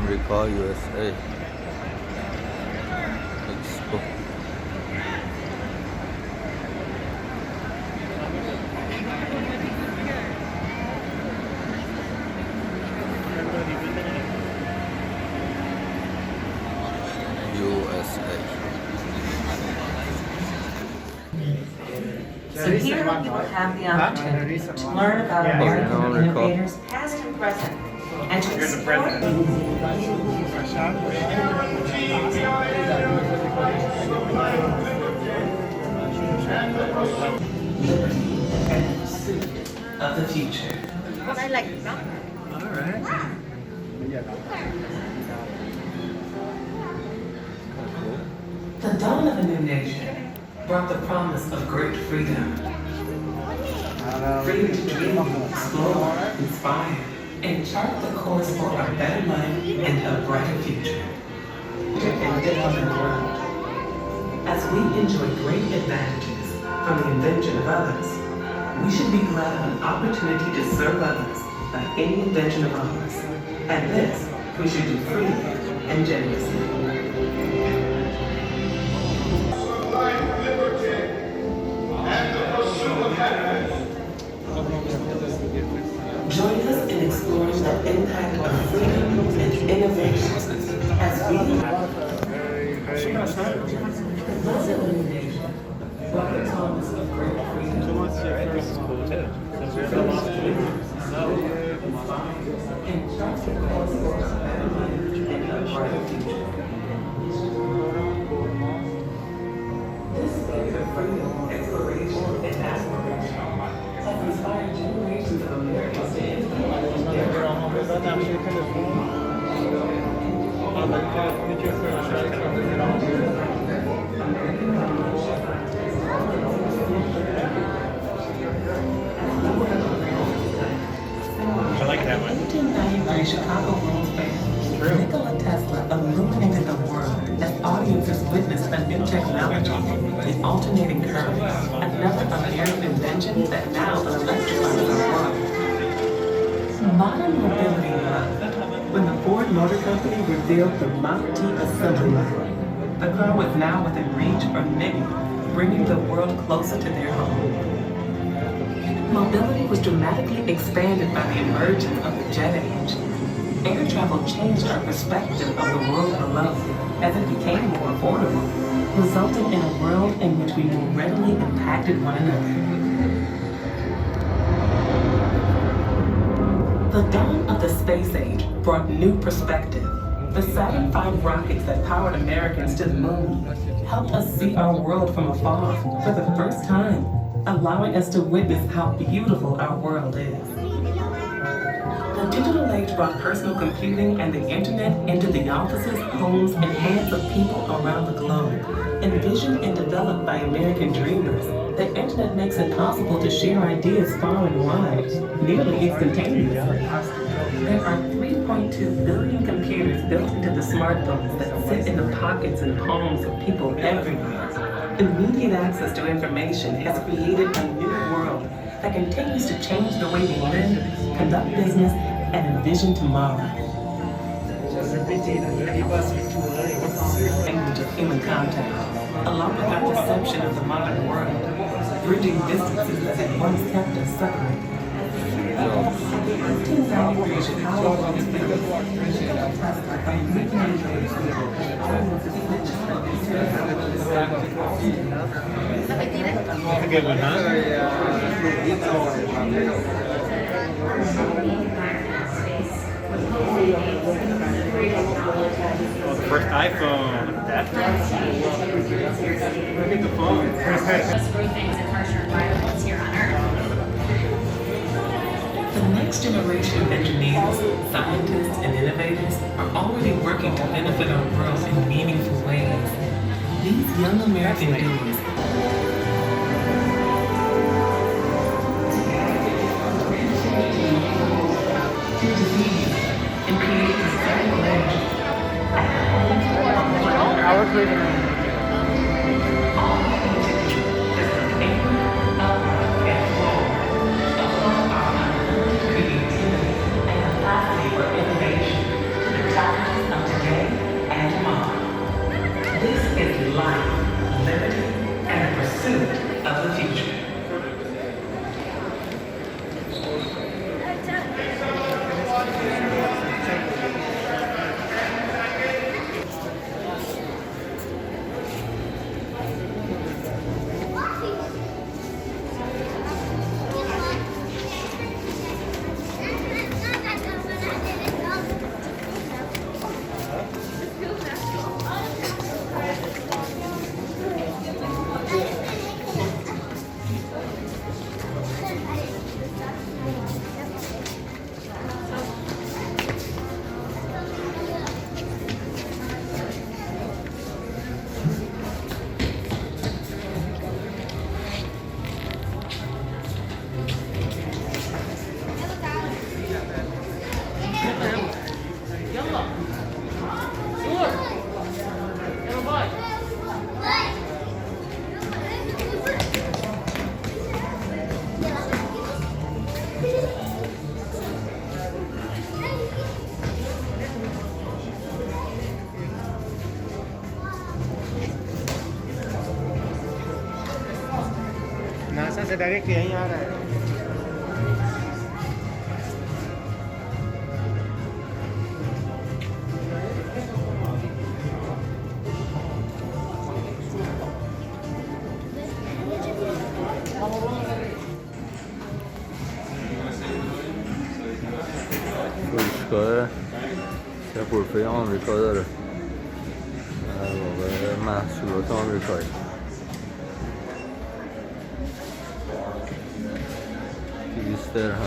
America, USA. Expo. USA. So here you will have the opportunity to learn about American innovators, past and present, and to explore of the future. I like it. All right. The dawn of a new nation brought the promise of great freedom. Freedom to dream, explore, inspire, and chart the course for a better life and a brighter future. And different world. As we enjoy great advantages from the invention of others, we should be glad of an opportunity to serve others by any invention of ours. And this we should do freely and generously. Join us in exploring the impact of freedom and innovation as we the promise of great freedom and chart the course for a better life and a brighter future. This spirit of freedom, exploration, and aspiration has inspired generations of Americans to influence I like that one. 1893 Chicago World's Fair. Nikola Tesla illuminated the world as audiences witnessed a new technology, the alternating current, another American invention that now electrifies our world. Modern mobility arrived when the Ford Motor Company revealed the Model T assembly line. The car was now within reach for many, bringing the world closer to their home. Mobility was dramatically expanded by the emergence of the jet age. Air travel changed our perspective of the world below as it became more affordable, resulting in a world in which we more readily impacted one another. The dawn of the space age brought new perspective. The Saturn V rockets that powered Americans to the moon helped us see our world from afar for the first time, allowing us to witness how beautiful our world is. The digital age brought personal computing and the internet into the offices, homes, and hands of people around the globe. Envisioned and developed by American dreamers, the internet makes it possible to share ideas far and wide, nearly instantaneously. There are 3.2 billion computers built into the smartphones that sit in the pockets and palms of people everywhere. Immediate access to information has created a new world that continues to change the way we live, conduct business, and envision tomorrow. Language of human contact, along with our perception of the modern world, bridging distances that once kept us separated. The 1893 Chicago World's That's a good one, huh? Oh, the first iPhone. That's look at the phone. Things in harsher environments here on Earth. The next generation of engineers, scientists, and innovators are already working to benefit our world in meaningful ways. These young American doers cure disease and create sustainable energy. Our freedom. Creativity and capacity for innovation to the challenges No, esa será que hay ahora. 个小伙飞昂的高头了，我个马输了当然可以。这是哈。